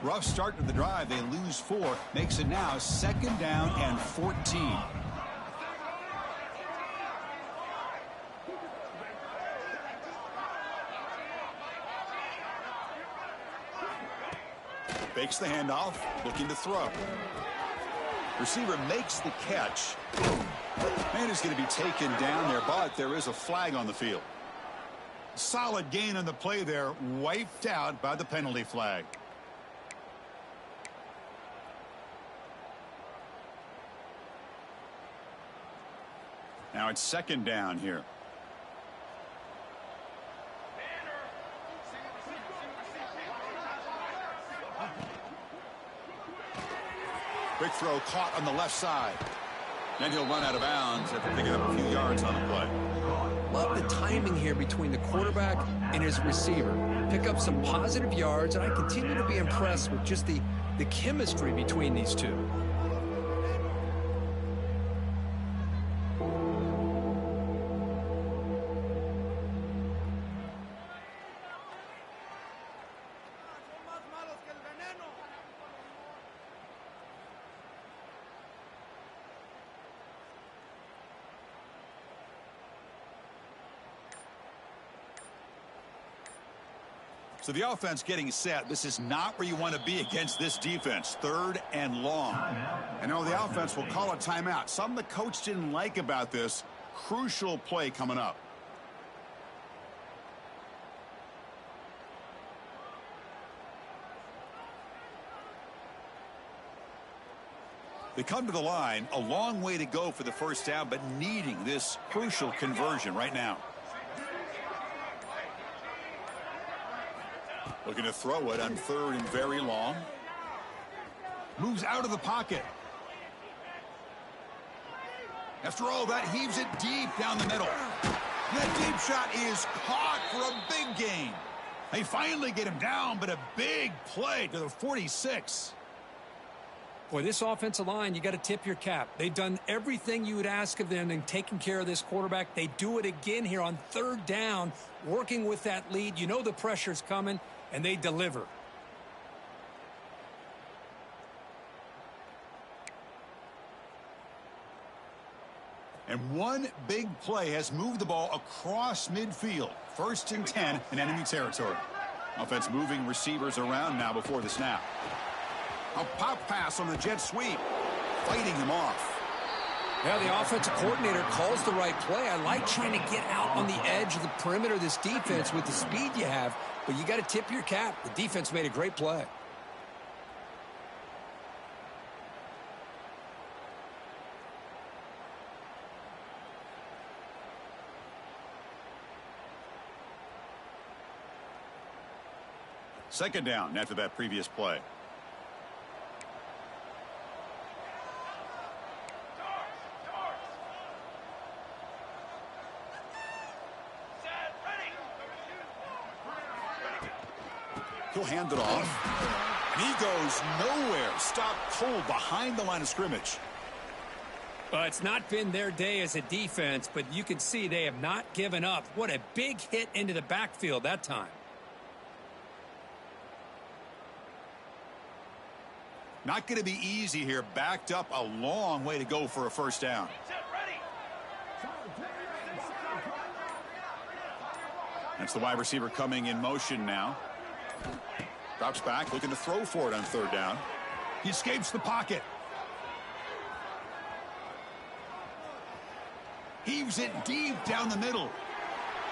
Speaker 1: Rough start to the drive. They lose 4. Makes it now 2nd down and 14. Fakes the handoff, looking to throw. Receiver makes the catch. Man is going to be taken down there, but there is a flag on the field. Solid gain on the play there, wiped out by the penalty flag. Now it's 2nd down here. Quick throw caught on the left side. Then he'll run out of bounds after picking up a few yards on the play.
Speaker 2: Love the timing here between the quarterback and his receiver. Pick up some positive yards, and I continue to be impressed with just the chemistry between these two.
Speaker 1: So the offense getting set. This is not where you want to be against this defense. 3rd and long. And now the offense will call a timeout. Something the coach didn't like about this. Crucial play coming up. They come to the line. A long way to go for the 1st down, but needing this crucial conversion right now. Looking to throw it on 3rd and very long. Moves out of the pocket. After all that, heaves it deep down the middle. That deep shot is caught for a big gain. They finally get him down, but a big play to the 46.
Speaker 2: Boy, this offensive line, you got to tip your cap. They've done everything you would ask of them in taking care of this quarterback. They do it again here on 3rd down, working with that lead. You know the pressure's coming, and they deliver.
Speaker 1: And one big play has moved the ball across midfield. 1st and 10 in enemy territory. Offense moving receivers around now before the snap. A pop pass on the jet sweep. Fighting him off.
Speaker 2: Yeah, the offensive coordinator calls the right play. I like trying to get out on the edge of the perimeter of this defense with the speed you have, but you got to tip your cap. The defense made a great play.
Speaker 1: Second down after that previous play. He'll hand it off. And he goes nowhere. Stopped cold behind the line of scrimmage.
Speaker 2: It's not been their day as a defense, but you can see they have not given up. What a big hit into the backfield that time.
Speaker 1: Not going to be easy here. Backed up a long way to go for a 1st down. That's the wide receiver coming in motion now. Drops back, looking to throw for it on 3rd down. He escapes the pocket. Heaves it deep down the middle.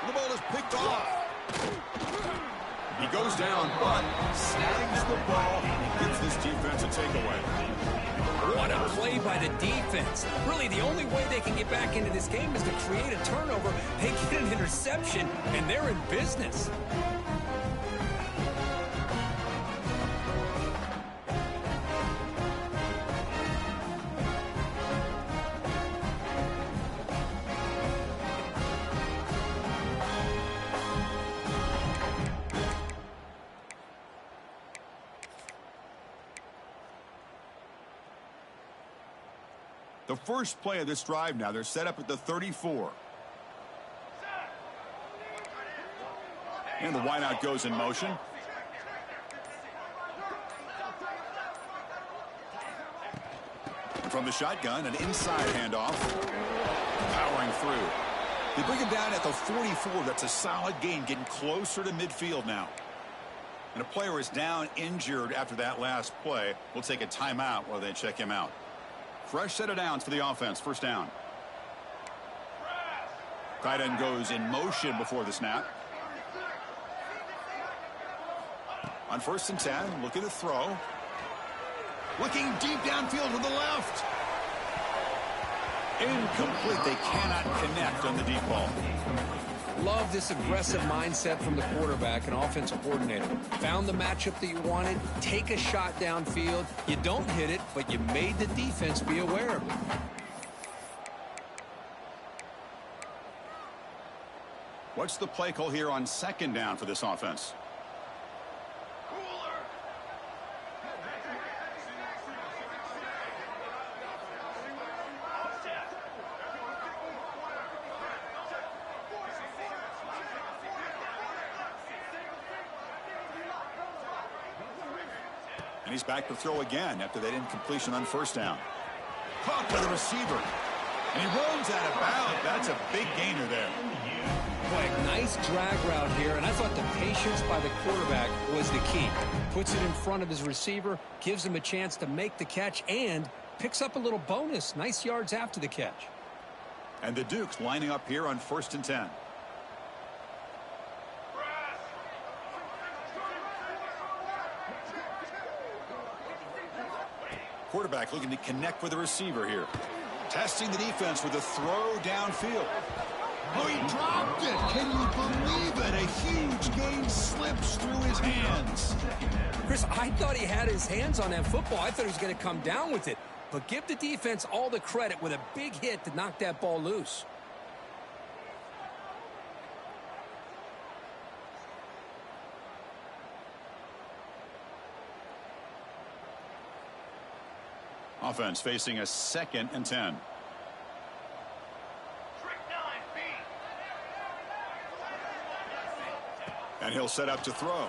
Speaker 1: The ball is picked off. He goes down, but snags the ball. Gives this defense a takeaway.
Speaker 2: What a play by the defense. Really, the only way they can get back into this game is to create a turnover. They get an interception, and they're in business.
Speaker 1: The first play of this drive now, they're set up at the 34. And the wideout goes in motion. And from the shotgun, an inside handoff. Powering through. They bring him down at the 44. That's a solid gain, getting closer to midfield now. And a player is down injured after that last play. We'll take a timeout while they check him out. Fresh set of downs for the offense. First down. Tight end goes in motion before the snap. On 1st and 10, looking to throw. Looking deep downfield to the left. Incomplete. They cannot connect on the deep ball.
Speaker 2: Love this aggressive mindset from the quarterback and offensive coordinator. Found the matchup that you wanted. Take a shot downfield. You don't hit it, but you made the defense be aware of it.
Speaker 1: What's the play call here on 2nd down for this offense? And he's back to throw again after that incompletion on 1st down. Caught by the receiver. And he runs out of bounds. That's a big gainer there.
Speaker 2: Boy, nice drag route here, and I thought the patience by the quarterback was the key. Puts it in front of his receiver, gives him a chance to make the catch, and picks up a little bonus. Nice yards after the catch.
Speaker 1: And the Dukes lining up here on 1st and 10. Quarterback looking to connect with the receiver here. Testing the defense with a throw downfield. Oh, he dropped it. Can you believe it? A huge gain slips through his hands.
Speaker 2: Chris, I thought he had his hands on that football. I thought he was going to come down with it. But give the defense all the credit with a big hit to knock that ball loose.
Speaker 1: Offense facing a 2nd and 10. And he'll set up to throw.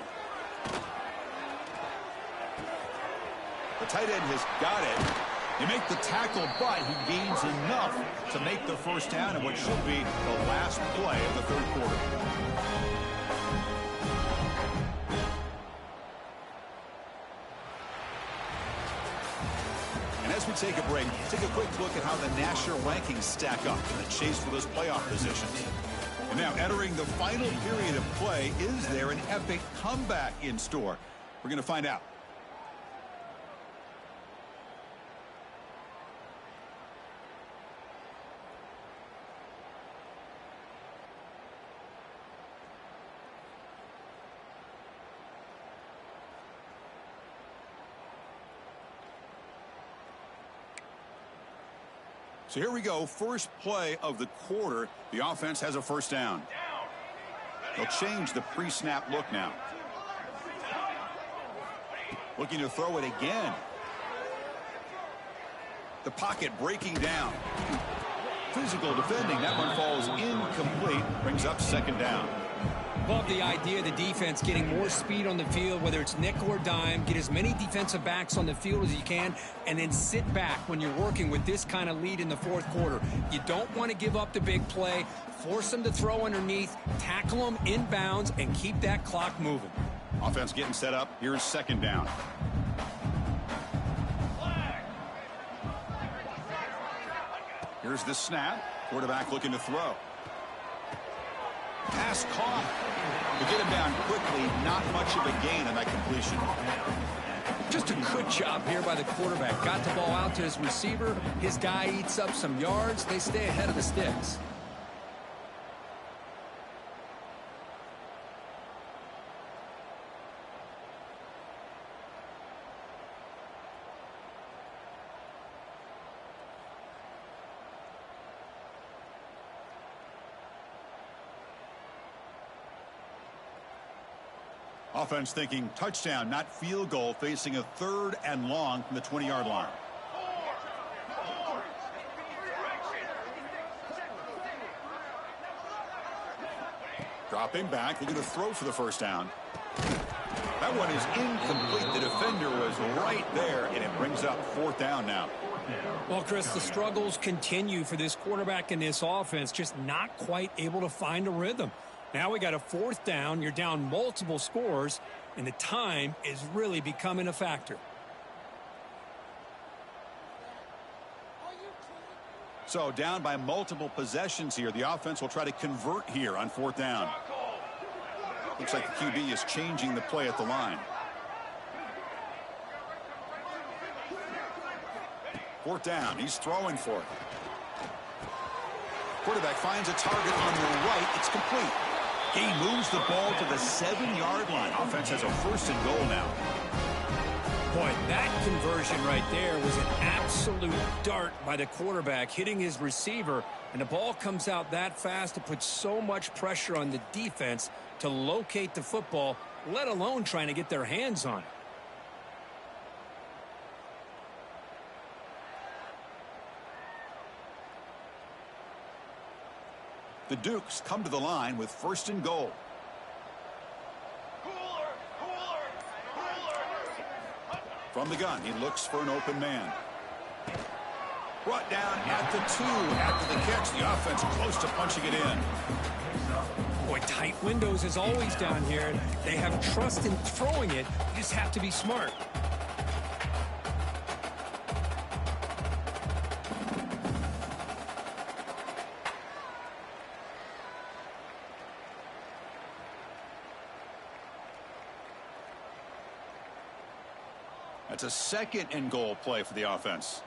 Speaker 1: The tight end has got it. They make the tackle, but he gains enough to make the first down in what should be the last play of the 3rd quarter. And as we take a break, take a quick look at how the national rankings stack up in the chase for those playoff positions. And now entering the final period of play, is there an epic comeback in store? We're going to find out. So here we go. First play of the quarter. The offense has a first down. They'll change the pre-snap look now. Looking to throw it again. The pocket breaking down. Physical defending. That one falls incomplete. Brings up 2nd down.
Speaker 2: Love the idea of the defense getting more speed on the field, whether it's nickel or dime. Get as many defensive backs on the field as you can, and then sit back when you're working with this kind of lead in the 4th quarter. You don't want to give up the big play. Force them to throw underneath, tackle them inbounds, and keep that clock moving.
Speaker 1: Offense getting set up. Here's 2nd down. Here's the snap. Quarterback looking to throw. Pass caught. To get him down quickly, not much of a gain on that completion.
Speaker 2: Just a good job here by the quarterback. Got the ball out to his receiver. His guy eats up some yards. They stay ahead of the sticks.
Speaker 1: Offense thinking touchdown, not field goal, facing a 3rd and long from the 20-yard line. Dropping back, they're going to throw for the first down. That one is incomplete. The defender was right there, and it brings up fourth down now.
Speaker 2: Well, Chris, the struggles continue for this quarterback in this offense, just not quite able to find a rhythm. Now we got a fourth down. You're down multiple scores, and the time is really becoming a factor.
Speaker 1: So down by multiple possessions here. The offense will try to convert here on fourth down. Looks like the QB is changing the play at the line. Fourth down. He's throwing for it. Quarterback finds a target on the right. It's complete. He moves the ball to the 7-yard line. Offense has a first and goal now.
Speaker 2: Boy, that conversion right there was an absolute dart by the quarterback, hitting his receiver, and the ball comes out that fast. It puts so much pressure on the defense to locate the football, let alone trying to get their hands on it.
Speaker 1: The Dukes come to the line with first and goal. From the gun, he looks for an open man. Brought down at the 2 after the catch. The offense close to punching it in.
Speaker 2: Boy, tight windows as always down here. They have trust in throwing it. You just have to be smart.
Speaker 1: That's a second and goal play for the offense.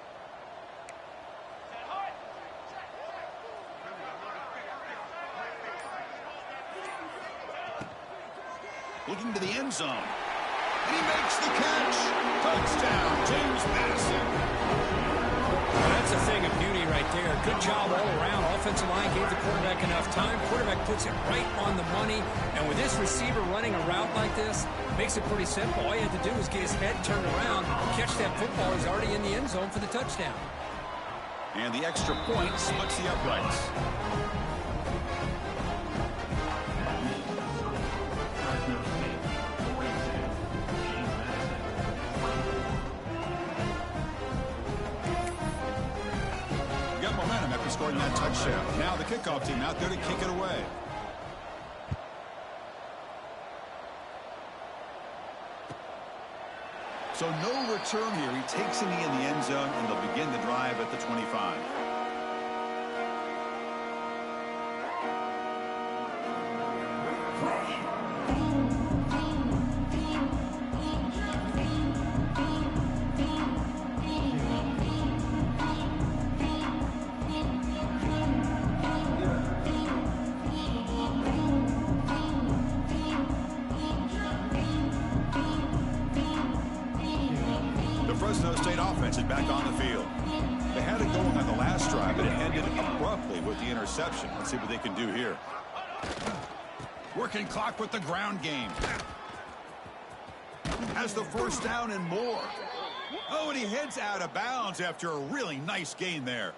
Speaker 1: Looking to the end zone. And he makes the catch. Touchdown, James Madison.
Speaker 2: Well, that's a thing of beauty right there. Good job all around. Offensive line gave the quarterback enough time. Quarterback puts it right on the money. And with this receiver running a route like this, makes it pretty simple. All you have to do is get his head turned around, catch that football. He's already in the end zone for the touchdown.
Speaker 1: And the extra point splits the uprights.
Speaker 3: Fresno State 42. James Madison 24.
Speaker 1: Got momentum after scoring that touchdown. Now the kickoff team out there to kick it away. So no return here. He takes it in the end zone, and they'll begin the drive at the 25. Fresno State offense is back on the field. They had it going on the last drive, but it ended abruptly with the interception. Let's see what they can do here. Working clock with the ground game. Has the first down and more. Oh, and he heads out of bounds after a really nice gain there.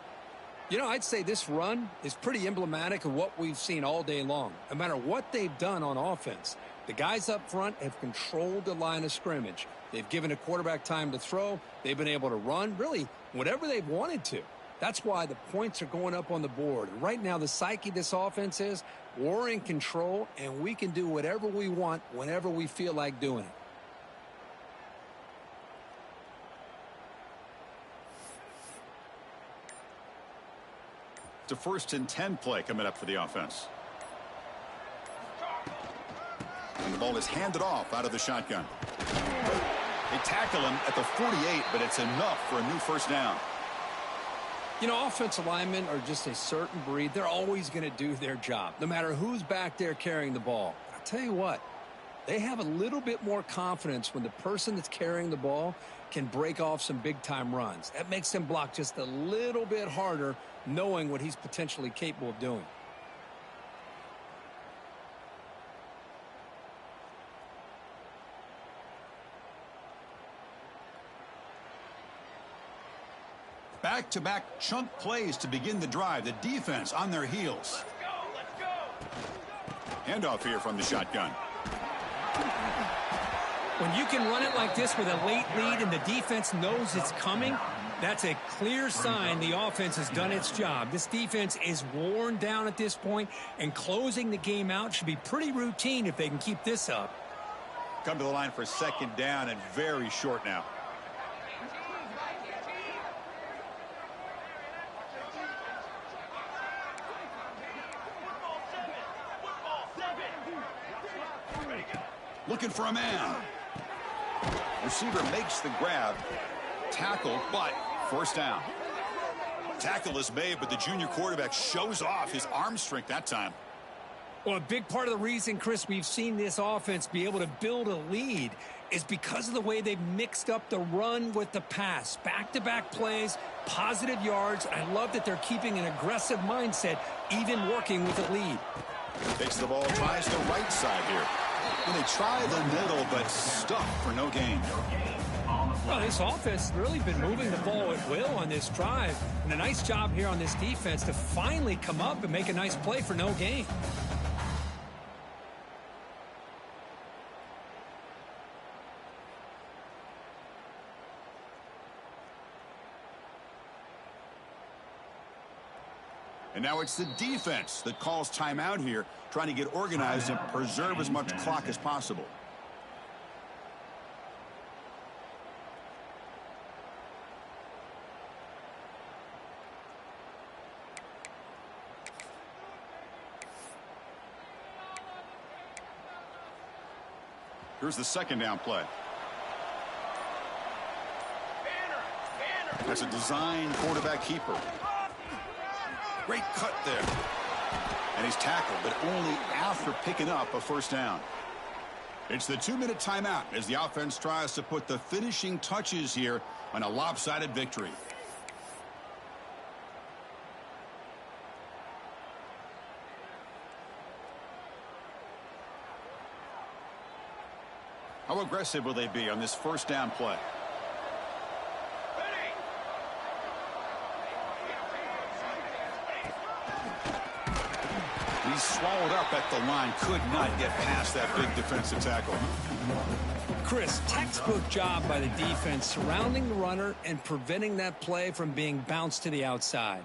Speaker 2: You know, I'd say this run is pretty emblematic of what we've seen all day long. No matter what they've done on offense, the guys up front have controlled the line of scrimmage. They've given a quarterback time to throw. They've been able to run, really, whatever they've wanted to. That's why the points are going up on the board. And right now, the psyche of this offense is we're in control, and we can do whatever we want whenever we feel like doing it.
Speaker 1: It's a first and 10 play coming up for the offense. And the ball is handed off out of the shotgun. They tackle him at the 48, but it's enough for a new first down.
Speaker 2: You know, offensive linemen are just a certain breed. They're always going to do their job, no matter who's back there carrying the ball. I'll tell you what, they have a little bit more confidence when the person that's carrying the ball can break off some big-time runs. That makes them block just a little bit harder, knowing what he's potentially capable of doing.
Speaker 1: Back-to-back chunk plays to begin the drive. The defense on their heels.
Speaker 4: Let's go.
Speaker 1: Handoff here from the shotgun.
Speaker 2: When you can run it like this with a late lead and the defense knows it's coming, that's a clear sign the offense has done its job. This defense is worn down at this point, and closing the game out should be pretty routine if they can keep this up.
Speaker 1: Come to the line for second down and very short now. Looking for a man. Receiver makes the grab. Tackle, but first down. Tackle is made, but the junior quarterback shows off his arm strength that time.
Speaker 2: Well, a big part of the reason, Chris, we've seen this offense be able to build a lead is because of the way they've mixed up the run with the pass. Back-to-back plays, positive yards. I love that they're keeping an aggressive mindset, even working with a lead.
Speaker 1: Takes the ball, tries the right side here. And they try the middle, but stuck for no gain.
Speaker 2: Well, this offense has really been moving the ball at will on this drive. And a nice job here on this defense to finally come up and make a nice play for no gain.
Speaker 1: And now it's the defense that calls timeout here, trying to get organized and preserve as much clock as possible. Here's the second down play. That's a design quarterback keeper. Great cut there. And he's tackled, but only after picking up a first down. It's the 2-minute timeout as the offense tries to put the finishing touches here on a lopsided victory. How aggressive will they be on this first down play? He's swallowed up at the line, could not get past that big defensive tackle.
Speaker 2: Chris, textbook job by the defense surrounding the runner and preventing that play from being bounced to the outside.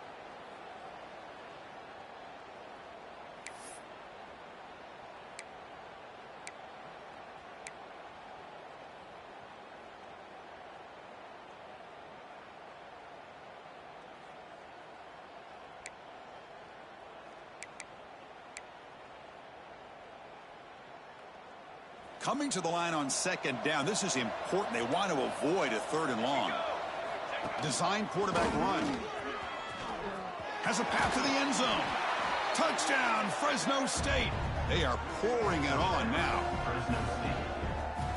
Speaker 1: Coming to the line on second down, this is important. They want to avoid a third and long. Design quarterback run. Has a path to the end zone. Touchdown, Fresno State. They are pouring it on now.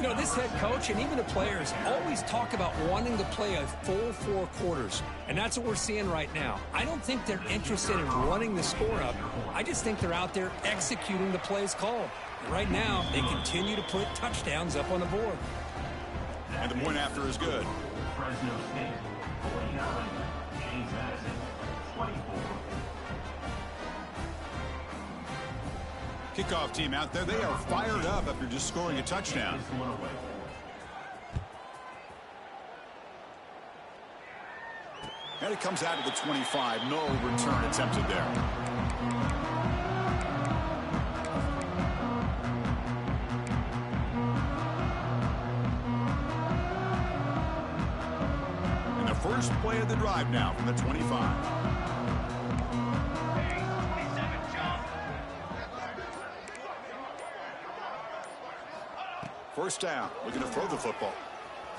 Speaker 2: You know, this head coach and even the players always talk about wanting to play a full 4 quarters, and that's what we're seeing right now. I don't think they're interested in running the score up. I just think they're out there executing the plays called. And right now, they continue to put touchdowns up on the board.
Speaker 1: And the point after is good.
Speaker 3: Fresno State, 49. James Madison, 24.
Speaker 1: Kickoff team out there. They are fired up after just scoring a touchdown.
Speaker 3: This one away.
Speaker 1: And it comes out of the 25. No return attempted there. And the first play of the drive now from the 25. First down, looking to throw the football.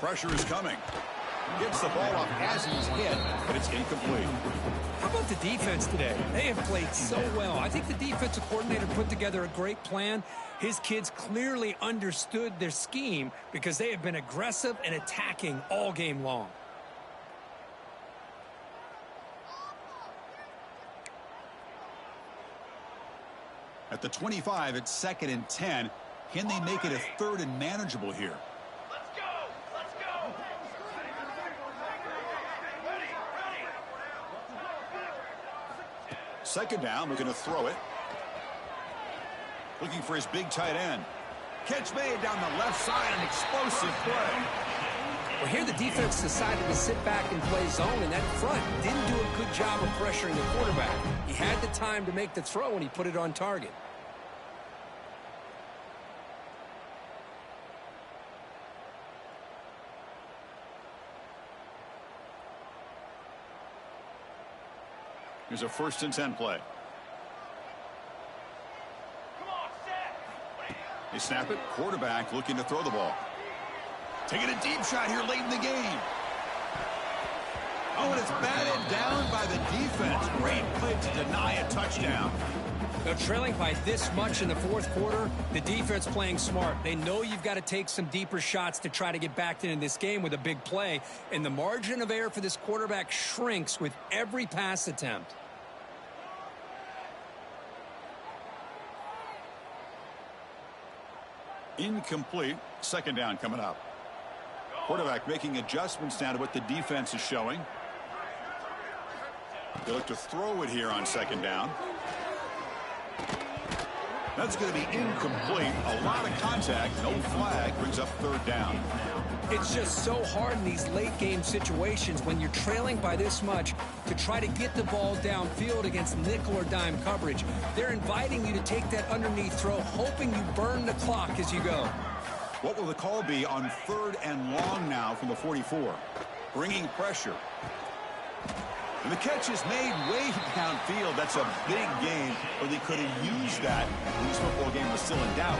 Speaker 1: Pressure is coming. Gets the ball off as he's hit, but it's incomplete.
Speaker 2: How about the defense today? They have played so well. I think the defensive coordinator put together a great plan. His kids clearly understood their scheme because they have been aggressive and attacking all game long.
Speaker 1: At the 25, it's second and 10. Can they make it a third and manageable here?
Speaker 4: Let's go! Let's go! Ready!
Speaker 1: Second down, looking to throw it. Looking for his big tight end. Catch made down the left side, an explosive play.
Speaker 2: Well, here the defense decided to sit back and play zone, and that front didn't do a good job of pressuring the quarterback. He had the time to make the throw, and he put it on target.
Speaker 1: Here's a 1st and 10 play.
Speaker 4: Come on, set.
Speaker 1: They snap it. Quarterback looking to throw the ball. Taking a deep shot here late in the game. Oh, and it's batted down by the defense. Great play to deny a touchdown.
Speaker 2: Now, trailing by this much in the 4th quarter, the defense playing smart. They know you've got to take some deeper shots to try to get back into this game with a big play. And the margin of error for this quarterback shrinks with every pass attempt.
Speaker 1: Incomplete. 2nd down coming up. Quarterback making adjustments now to what the defense is showing. They look to throw it here on 2nd down. That's going to be incomplete. A lot of contact. No flag. Brings up 3rd down.
Speaker 2: It's just so hard in these late-game situations when you're trailing by this much to try to get the ball downfield against nickel or dime coverage. They're inviting you to take that underneath throw, hoping you burn the clock as you go.
Speaker 1: What will the call be on 3rd and long now from the 44? Bringing pressure. And the catch is made way downfield. That's a big gain, or they could have used that when this football game was still in doubt.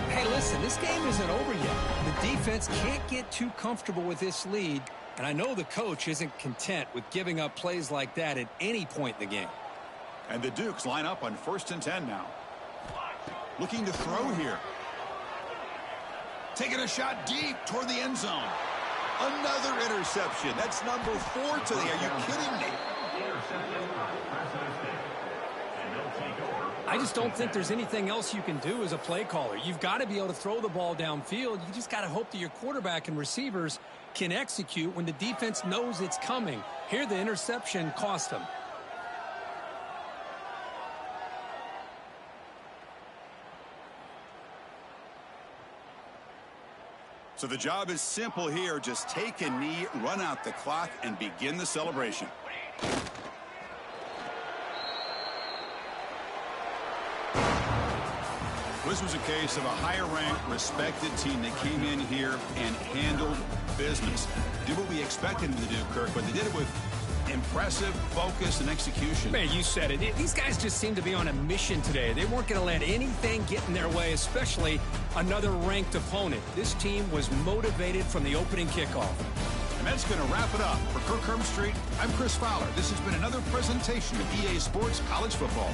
Speaker 2: Hey, listen, this game isn't over yet. The defense can't get too comfortable with this lead, and I know the coach isn't content with giving up plays like that at any point in the game.
Speaker 1: And the Dukes line up on 1st and 10 now. Looking to throw here. Taking a shot deep toward the end zone. Another interception. That's number 4 today. Are you kidding me?
Speaker 2: I just don't think there's anything else you can do as a play caller. You've got to be able to throw the ball downfield. You just got to hope that your quarterback and receivers can execute when the defense knows it's coming. Here, the interception cost them.
Speaker 1: So the job is simple here. Just take a knee, run out the clock, and begin the celebration. This was a case of a higher-ranked, respected team that came in here and handled business. Did what we expected them to do, Kirk, but they did it with impressive focus and execution.
Speaker 2: Man, you said it. These guys just seem to be on a mission today. They weren't going to let anything get in their way, especially another ranked opponent. This team was motivated from the opening kickoff.
Speaker 1: And that's going to wrap it up. For Kirk Street, I'm Chris Fowler. This has been another presentation of EA Sports College Football.